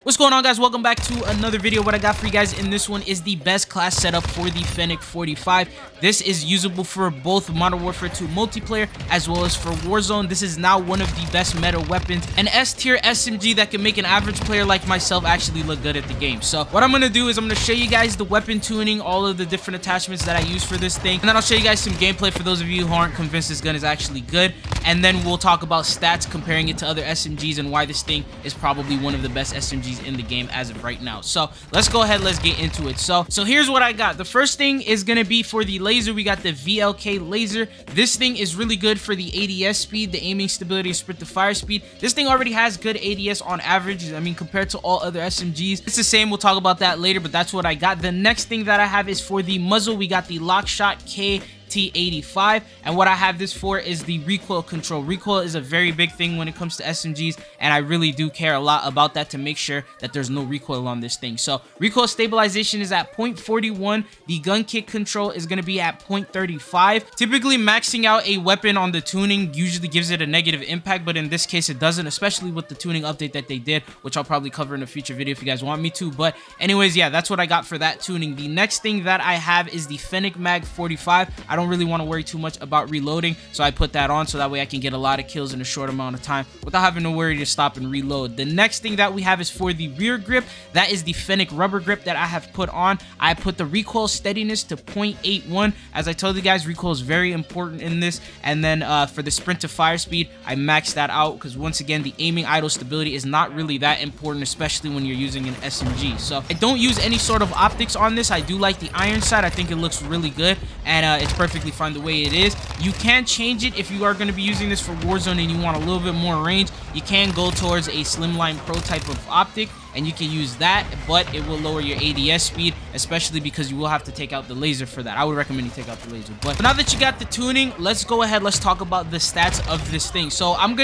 What's going on, guys? Welcome back to another video. What I got for you guys in this one is the best class setup for the FENNEC 45. This is usable for both Modern Warfare 2 multiplayer as well as for Warzone. This is now one of the best meta weapons, an S-tier SMG that can make an average player like myself actually look good at the game. So what I'm going to do is I'm going to show you guys the weapon tuning, all of the different attachments that I use for this thing, and then I'll show you guys some gameplay for those of you who aren't convinced this gun is actually good, and then we'll talk about stats, comparing it to other SMGs and why this thing is probably one of the best SMGs in the game as of right now. So let's go ahead, let's get into it. So here's what I got. The first thing is going to be for the laser. We got the VLK laser. This thing is really good for the ADS speed, the aiming stability, sprint to fire speed. This thing already has good ADS on average. I mean, compared to all other SMGs, it's the same. We'll talk about that later, but that's what I got. The next thing that I have is for the muzzle. We got the Lockshot KT85, and what I have this for is the recoil control. Recoil is a very big thing when it comes to SMGs, and I really do care a lot about that to make sure that there's no recoil on this thing. So recoil stabilization is at 0.41. The gun kick control is going to be at 0.35. Typically maxing out a weapon on the tuning usually gives it a negative impact, but in this case it doesn't, especially with the tuning update that they did, which I'll probably cover in a future video if you guys want me to. But anyways, yeah, that's what I got for that tuning. The next thing that I have is the FENNEC Mag 45. I don't really want to worry too much about reloading, so I put that on so that way I can get a lot of kills in a short amount of time without having to worry to stop and reload. The next thing that we have is for the rear grip. That is the FENNEC rubber grip that I have put on. I put the recoil steadiness to 0.81. As I told you guys, recoil is very important in this. And then for the sprint to fire speed, I maxed that out because once again, the aiming idle stability is not really that important, especially when you're using an SMG. So I don't use any sort of optics on this. I do like the iron sight. I think it looks really good, and it's perfectly fine the way it is. You can change it if you are going to be using this for Warzone and you want a little bit more range. You can go towards a Slimline Pro type of optic, and you can use that, but it will lower your ADS speed, especially because you will have to take out the laser for that. I would recommend you take out the laser. But now that you got the tuning, let's go ahead, let's talk about the stats of this thing. So I'm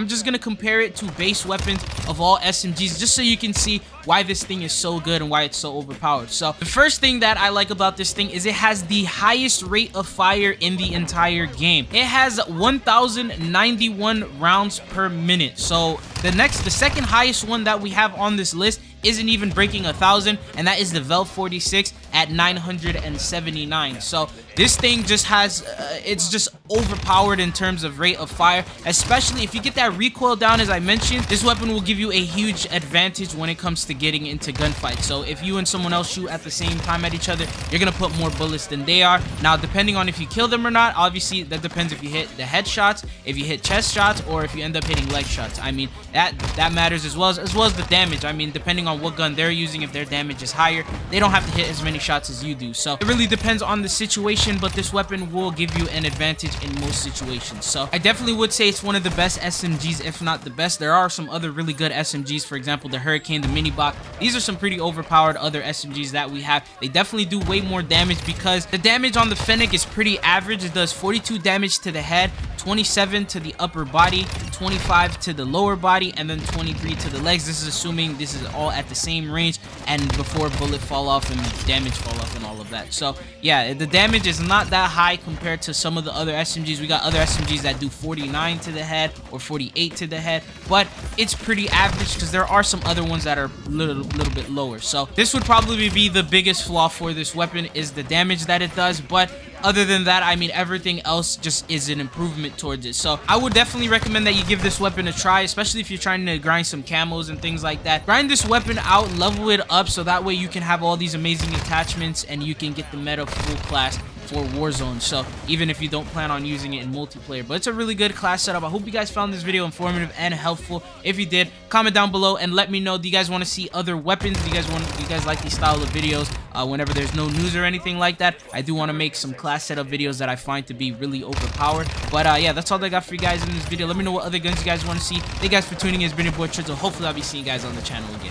just gonna compare it to base weapons of all SMGs, just so you can see why this thing is so good and why it's so overpowered. So the first thing that I like about this thing is it has the highest rate of fire in the entire game. It has 1,091 rounds per minute. So the second highest one that we have on this list isn't even breaking 1,000, and that is the Vel 46 at 979. So this thing just has it's just overpowered in terms of rate of fire, especially if you get that recoil down. As I mentioned, this weapon will give you a huge advantage when it comes to getting into gunfights. So if you and someone else shoot at the same time at each other, you're gonna put more bullets than they are. Now, depending on if you kill them or not, obviously that depends if you hit the headshots, if you hit chest shots, or if you end up hitting leg shots. I mean, that matters as well as the damage. I mean, depending on what gun they're using, if their damage is higher, they don't have to hit as many shots as you do. So it really depends on the situation, but this weapon will give you an advantage in most situations. So I definitely would say it's one of the best SMGs, if not the best. There are some other really good SMGs, for example, the Hurricane, the Mini Bach. These are some pretty overpowered other SMGs that we have. They definitely do way more damage because the damage on the FENNEC is pretty average. It does 42 damage to the head, 27 to the upper body, 25 to the lower body, and then 23 to the legs. This is assuming this is all at the same range and before bullet fall off and damage fall off and all of that. So yeah, the damage is not that high compared to some of the other SMGs. We got other SMGs that do 49 to the head or 48 to the head, but it's pretty average because there are some other ones that are a little bit lower. So this would probably be the biggest flaw for this weapon, is the damage that it does. But other than that, I mean, everything else just is an improvement towards it. So I would definitely recommend that you give this weapon a try, especially if you're trying to grind some camos and things like that. Grind this weapon out, level it up, so that way you can have all these amazing attachments and you can get the meta full class for Warzone. So even if you don't plan on using it in multiplayer, but it's a really good class setup. I hope you guys found this video informative and helpful. If you did, comment down below and let me know. Do you guys want to see other weapons? Do you guys like these style of videos whenever there's no news or anything like that? I do want to make some class setup videos that I find to be really overpowered. But yeah, that's all I got for you guys in this video. Let me know what other guns you guys want to see. Thank you guys for tuning in. It's been your boy Trizzle. Hopefully I'll be seeing you guys on the channel again.